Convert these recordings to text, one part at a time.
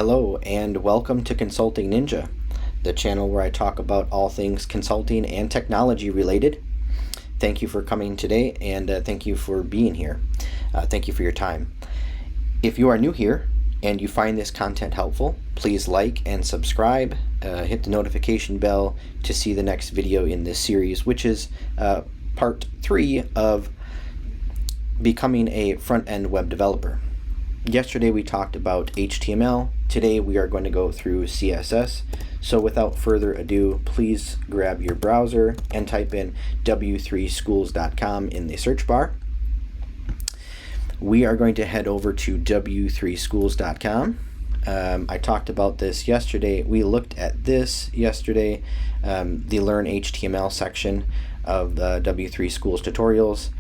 Hello and welcome to Consulting Ninja, the channel where I talk about all things consulting and technology related. Thank you for coming today and thank you for being here. Thank you for your time. If you are new here and you find this content helpful, please like and subscribe. Hit the notification bell to see the next video in this series, which is part 3 of becoming a front-end web developer. Yesterday we talked about HTML. Today we are going to go through CSS. So without further ado, please grab your browser and type in w3schools.com in the search bar. We are going to head over to w3schools.com. I talked about this yesterday. We looked at this yesterday, the Learn HTML section of the W3 Schools tutorials.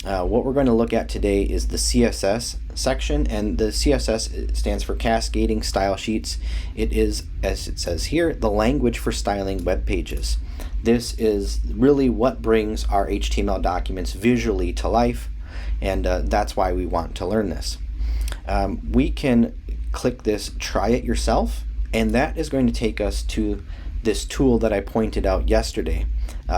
What we're going to look at today is the CSS section, and the CSS stands for Cascading Style Sheets. It is, as it says here, the language for styling web pages. This is really what brings our HTML documents visually to life, and that's why we want to learn this. We can click this Try It Yourself, and that is going to take us to this tool that I pointed out yesterday.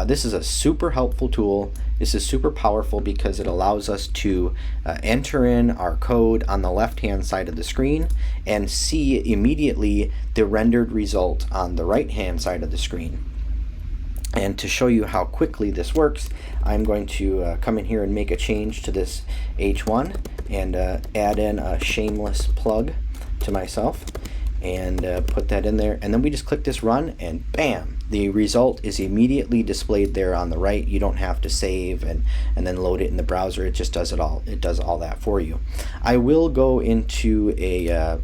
This is a super helpful tool. This is super powerful because it allows us to enter in our code on the left-hand side of the screen and see immediately the rendered result on the right-hand side of the screen. And to show you how quickly this works, I'm going to come in here and make a change to this H1 and add in a shameless plug to myself and put that in there, and then we just click this run and bam, the result is immediately displayed there on the right. You don't have to save and then load it in the browser. It just does it all. It does all that for you. I will go into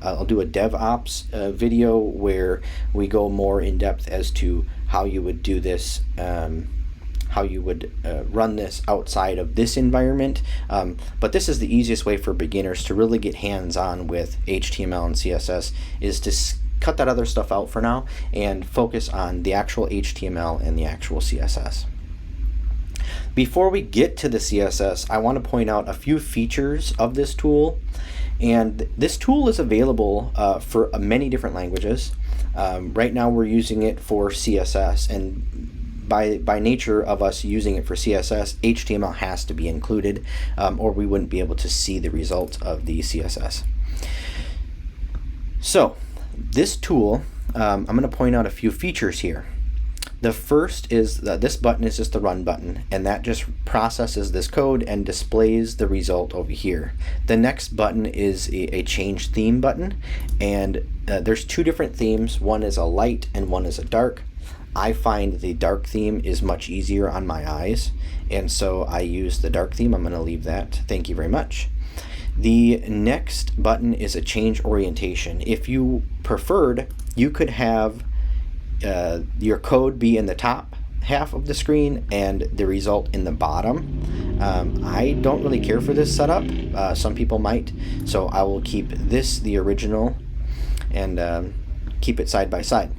I'll do a DevOps video where we go more in depth as to how you would do this, how you would run this outside of this environment. But this is the easiest way for beginners to really get hands-on with HTML and CSS, is to cut that other stuff out for now and focus on the actual HTML and the actual CSS. Before we get to the CSS, I want to point out a few features of this tool. And this tool is available for many different languages. Right now we're using it for CSS, and by nature of us using it for CSS, HTML has to be included, or we wouldn't be able to see the results of the CSS. So this tool, I'm going to point out a few features here. The first is that this button is just the run button, and that just processes this code and displays the result over here. The next button is a change theme button, and there's two different themes. One is a light and one is a dark. I find the dark theme is much easier on my eyes, and so I use the dark theme. I'm going to leave that. Thank you very much. The next button is a change orientation. If you preferred, you could have your code be in the top half of the screen and the result in the bottom. I don't really care for this setup. Some people might, so I will keep this the original and keep it side by side.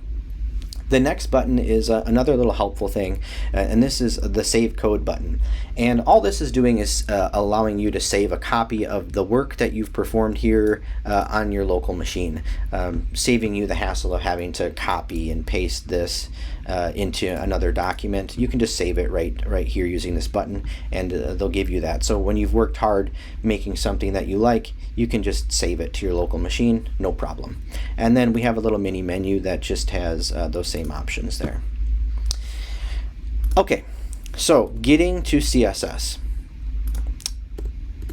The next button is another little helpful thing, and this is the Save Code button. And all this is doing is allowing you to save a copy of the work that you've performed here on your local machine, saving you the hassle of having to copy and paste this into another document. You can just save it right here using this button, and they'll give you that. So when you've worked hard making something that you like, you can just save it to your local machine, no problem. And then we have a little mini menu that just has those same options there. Okay, so getting to CSS.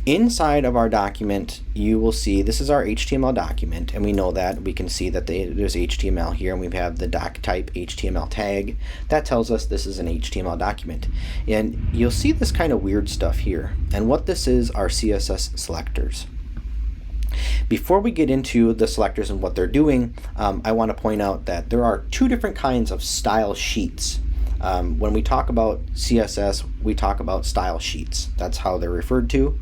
Inside of our document, you will see this is our HTML document, and we know that. We can see that there's HTML here, and we have the doc type HTML tag. That tells us this is an HTML document. And you'll see this kind of weird stuff here. And what this is are CSS selectors. Before we get into the selectors and what they're doing, I want to point out that there are two different kinds of style sheets. When we talk about CSS, we talk about style sheets. That's how they're referred to.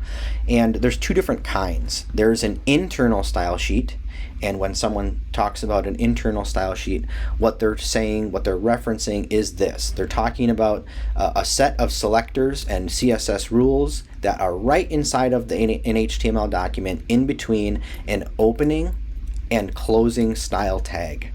And there's two different kinds. There's an internal style sheet, and when someone talks about an internal style sheet, what they're saying, what they're referencing is this. They're talking about a set of selectors and CSS rules that are right inside of an HTML document, in between an opening and closing style tag.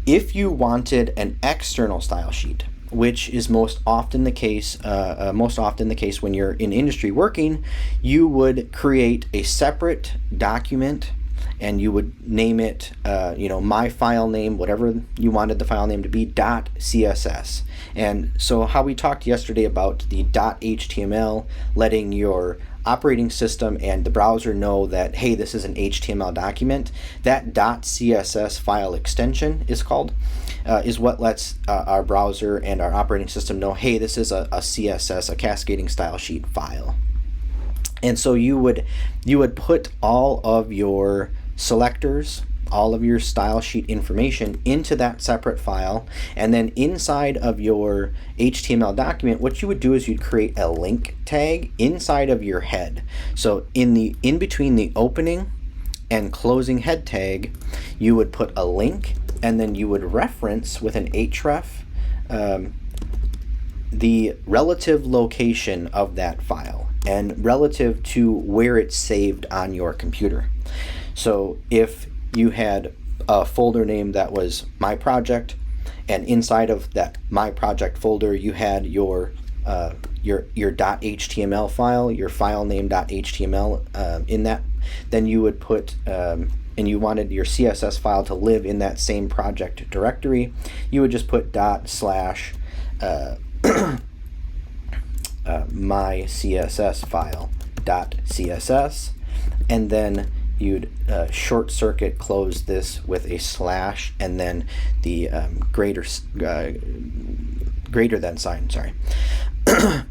If you wanted an external style sheet, which is most often the case when you're in industry working, you would create a separate document and you would name it, my file name, whatever you wanted the file name to be, .css. And so how we talked yesterday about the .html, letting your operating system and the browser know that, hey, this is an HTML document, that .css file extension is called, is what lets our browser and our operating system know, hey, this is a CSS, a cascading style sheet file. And so you would put all of your selectors, all of your style sheet information into that separate file, and then inside of your HTML document, what you would do is you'd create a link tag inside of your head. So in between the opening and closing head tag, you would put a link, and then you would reference with an href the relative location of that file and relative to where it's saved on your computer. So if you had a folder name that was My Project, and inside of that My Project folder you had your .html file, your file name .html in that, then you would put and you wanted your CSS file to live in that same project directory, you would just put my CSS file .css, and then you'd short circuit close this with a slash and then the greater than sign. Sorry. So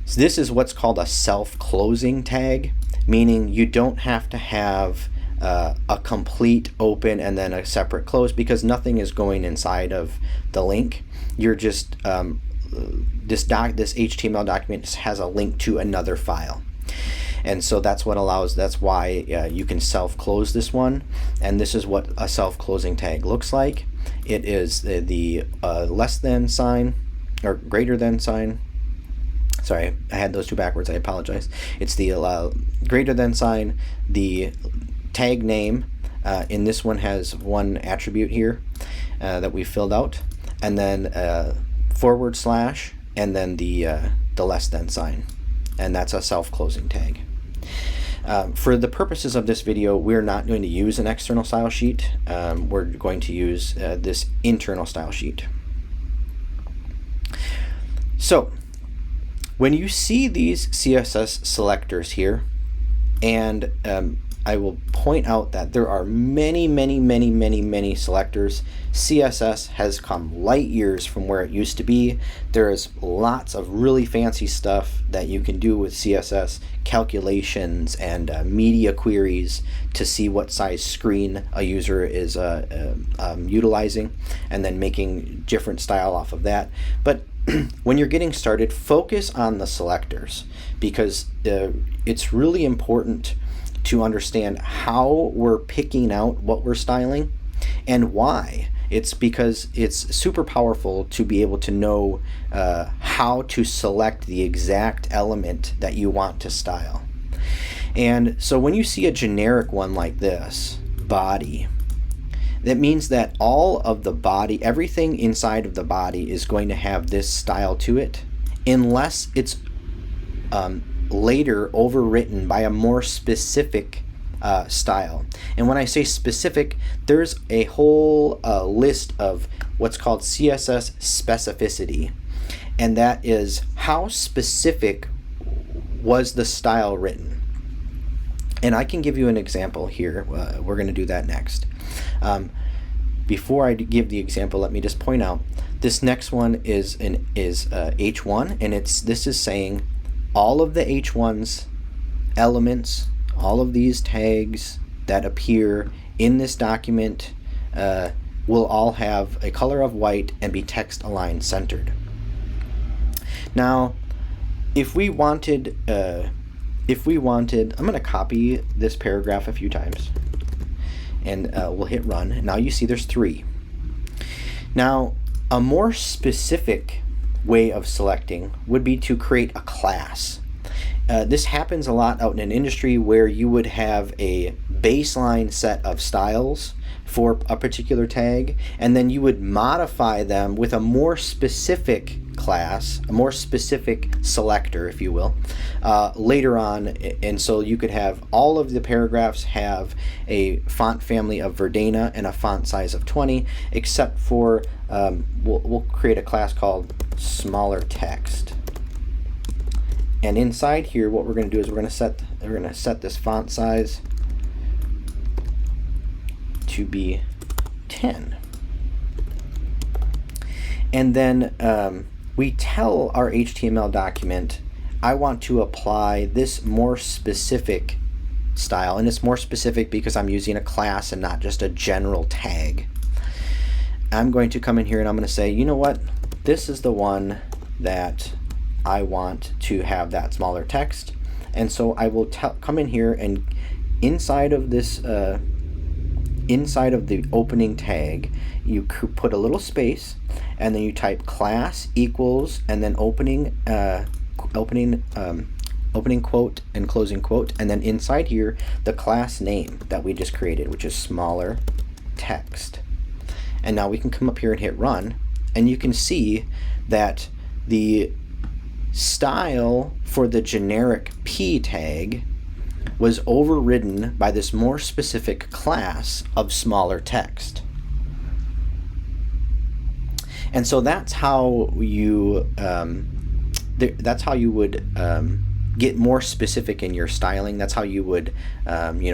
this is what's called a self-closing tag, meaning you don't have to have a complete open and then a separate close, because nothing is going inside of the link. You're just this HTML document has a link to another file. And so that's why you can self-close this one, and this is what a self-closing tag looks like. It is the less than sign or greater than sign. Sorry, I had those two backwards, I apologize. It's the greater than sign, the tag name, in this one has one attribute here that we filled out, and then forward slash, and then the less than sign, and that's a self-closing tag. For the purposes of this video, we're not going to use an external style sheet. We're going to use this internal style sheet. So when you see these CSS selectors here, and I will point out that there are many selectors. CSS has come light years from where it used to be. There is lots of really fancy stuff that you can do with CSS, calculations and media queries to see what size screen a user is utilizing, and then making different style off of that. But when you're getting started, focus on the selectors, because it's really important to understand how we're picking out what we're styling and why. It's because it's super powerful to be able to know how to select the exact element that you want to style. And so when you see a generic one like this, body, that means that all of the body, everything inside of the body is going to have this style to it, unless it's later overwritten by a more specific style. And when I say specific, there's a whole list of what's called CSS specificity, and that is how specific was the style written. And I can give you an example here. We're going to do that next. Before I give the example, let me just point out this next one is H1, and this is saying all of the H1's elements, all of these tags that appear in this document will all have a color of white and be text aligned centered. Now, if we wanted, I'm going to copy this paragraph a few times, and we'll hit run. Now you see there's 3. Now, a more specific way of selecting would be to create a class. This happens a lot out in an industry where you would have a baseline set of styles for a particular tag, and then you would modify them with a more specific class, a more specific selector, if you will, later on. And so you could have all of the paragraphs have a font family of Verdana and a font size of 20, except for we'll create a class called smaller text. And inside here, what we're going to do is we're going to set this font size to be 10. And then we tell our HTML document, I want to apply this more specific style, and it's more specific because I'm using a class and not just a general tag. I'm going to come in here and I'm going to say, you know what, this is the one that I want to have that smaller text. And so I will come in here, and inside of this inside of the opening tag, you put a little space, and then you type class equals, and then opening quote and closing quote, and then inside here the class name that we just created, which is smaller text. And now we can come up here and hit run, and you can see that the style for the generic P tag was overridden by this more specific class of smaller text. And so that's how you would get more specific in your styling. That's how you would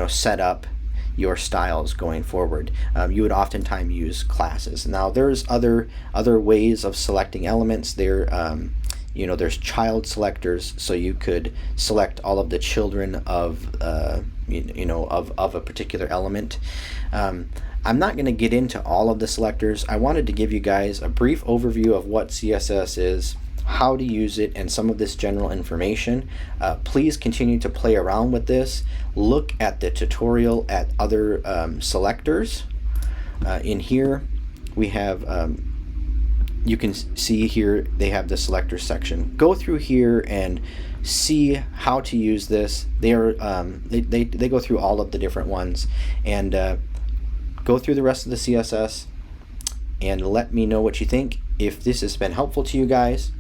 set up your styles going forward. You would oftentimes use classes. Now there's other ways of selecting elements. There's child selectors, so you could select all of the children of a particular element. I'm not going to get into all of the selectors. I wanted to give you guys a brief overview of what CSS is, how to use it, and some of this general information. Please continue to play around with this. Look at the tutorial at other selectors. In here we have you can see here they have the selector section. Go through here and see how to use this. They go through all of the different ones, and go through the rest of the CSS and let me know what you think. If this has been helpful to you guys,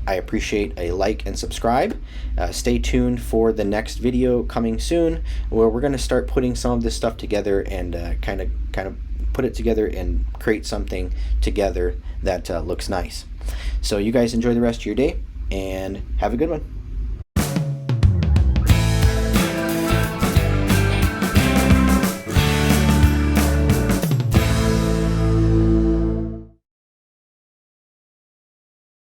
I appreciate a like and subscribe. Stay tuned for the next video coming soon, where we're going to start putting some of this stuff together and kind of put it together and create something together that looks nice. So you guys enjoy the rest of your day and have a good one.